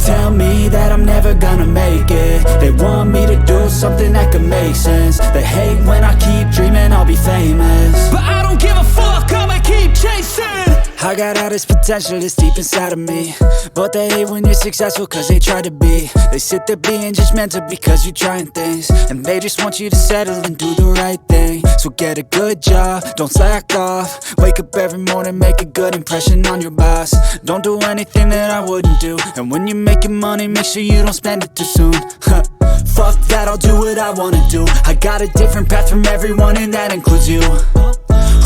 tell me that I'm never gonna make it. They want me to do something that could make sense. They hate when I keep dreaming I'll be famous, but I don't give a fuck, I'ma keep chasing. I got all this potential that's deep inside of me, but they hate when you're successful cause they try to be. They sit there being judgmental because you're trying things, and they just want you to settle and do the right thing. So get a good job, don't slack off. Wake up every morning, make a good impression on your boss. Don't do anything that I wouldn't do, and when you're making money, make sure you don't spend it too soon. Fuck that, I'll do what I wanna do. I got a different path from everyone and that includes you.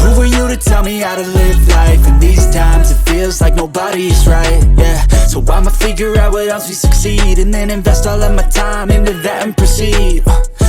Who are you to tell me how to live life? In these times it feels like nobody's right, yeah. So I'ma figure out what else we succeed, and then invest all of my time into that and proceed.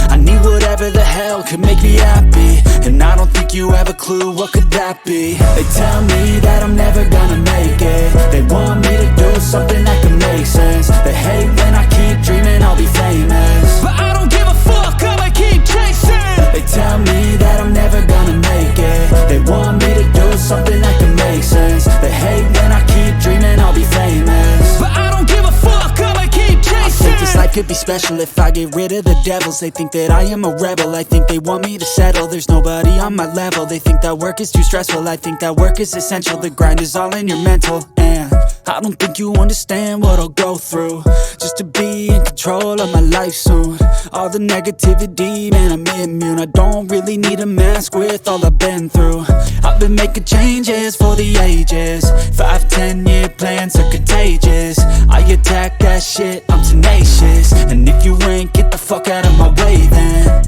I need whatever the hell could make me happy, and I don't think you have a clue what could that be. They tell me that I'm never gonna make it. They want me to do something that can make sense. They hate when I keep dreaming I'll be famous, but I don't give a fuck, I'ma keep chasing. They tell me that I'm never gonna make it. They want me to do something that can make sense. They hate when I keep dreaming I'll be famous, but I don't give a fuck, I'ma keep chasing. I think this life could be special if I get rid of the devils. They think that I am a rebel, I think they want me to settle. There's nobody on my level, they think that work is too stressful. I think that work is essential, the grind is all in your mental. And I don't think you understand what I'll go through just to be in control of my life soon. All the negativity, man, I'm immune. I don't really need a mask with all I've been through. I've been making changes for the ages. 5-10 year plans are contagious. I attack that shit, I'm tenacious. And if you ain't, get the fuck out of my way then.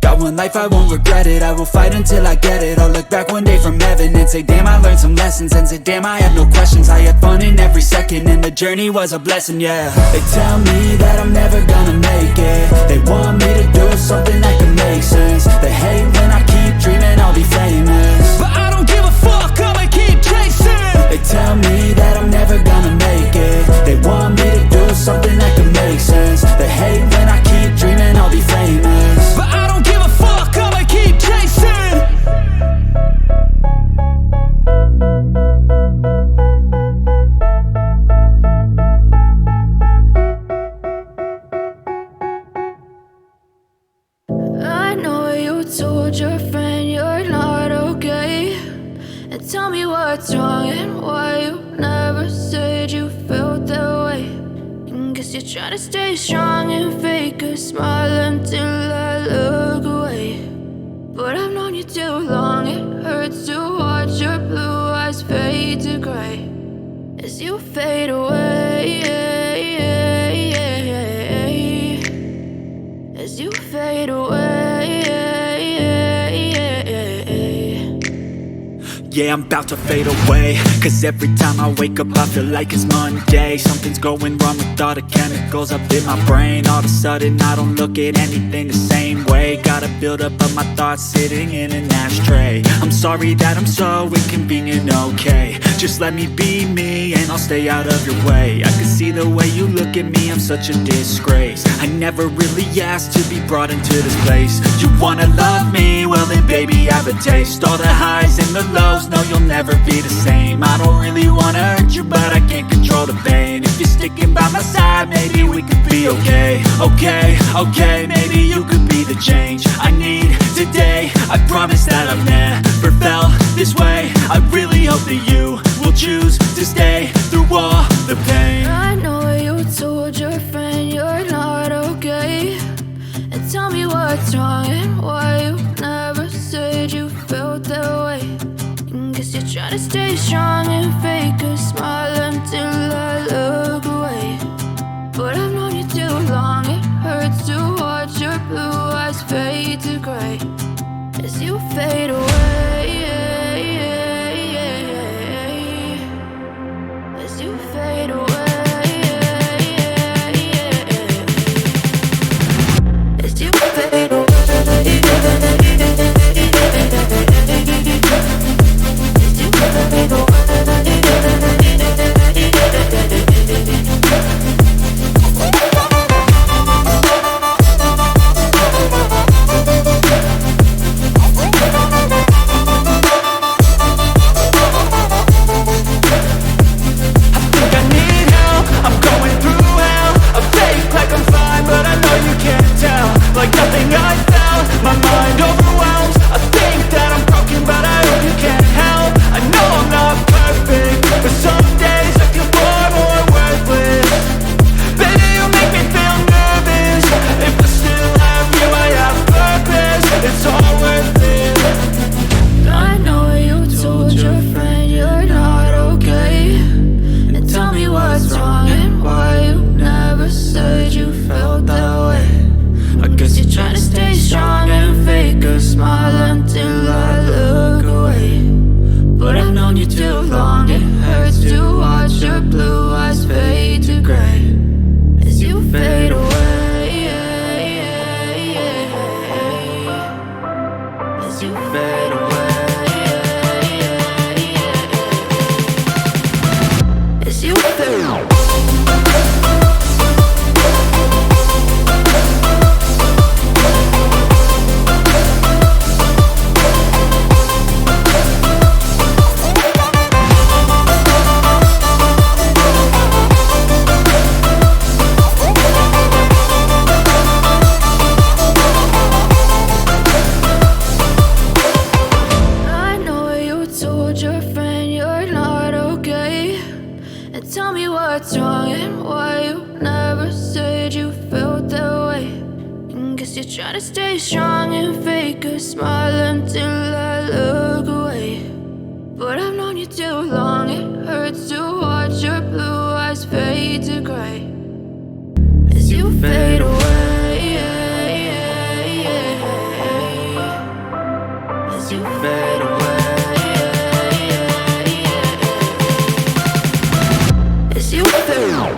Got one life, I won't regret it. I will fight until I get it. I'll look back one day from heaven and say damn, I learned some lessons. And say damn, I have no questions. I had fun in every second, and the journey was a blessing, yeah. They tell me that I'm never gonna make it. They want me to do something that can make sense. They hate when I keep dreaming I'll be famous, but I don't give a fuck, I'ma keep chasing. They tell me that I'm never gonna make it. They want me to do something that can make sense. They hate when I keep dreaming I'll be famous, but I don't give a fuck, I'ma keep chasing. I know you told your friend you're not okay, and tell me what's wrong and why you never said you felt that way. And guess you're trying to stay strong and fake a smile until I look away. But I've known you too long, it hurts to watch your blue eyes fade to gray as you fade away, as you fade away. Yeah, I'm about to fade away, cause every time I wake up I feel like it's Monday. Something's going wrong with all the chemicals up in my brain. All of a sudden I don't look at anything the same way. Gotta build up of my thoughts sitting in an ashtray. I'm sorry that I'm so inconvenient, okay. Just let me be me and I'll stay out of your way. I can see the way you look at me, I'm such a disgrace. I never really asked to be brought into this place. You wanna love me? Well then baby, have a taste. All the highs and the lows, no, you'll never be the same. I don't really wanna hurt you, but I can't control the pain. If you're sticking by my side, maybe we could be okay. Okay, maybe you could be the change I need today. I promise that I've never felt this way. I really hope that you will choose to stay through all the pain. I know you told your friend you're not okay, and tell me what's wrong and why you never said you felt that way. And guess you're trying to stay strong and fake a smile until I look away. But I've known you too long, it hurts to watch your blue eyes fade to gray as you fade away, as you fade away, as you fade away. As you fade away. trying to stay strong and fake a smile until I look away. But I've known you too long, it hurts to watch your blue eyes fade to gray as you fade away, as you fade away, as you fade away.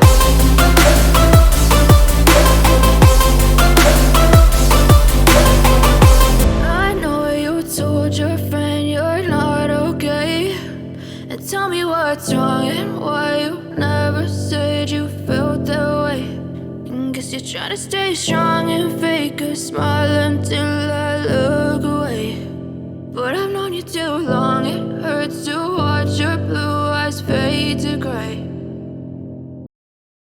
Tell me what's wrong and why you never said you felt that way. And guess you're trying to stay strong and fake a smile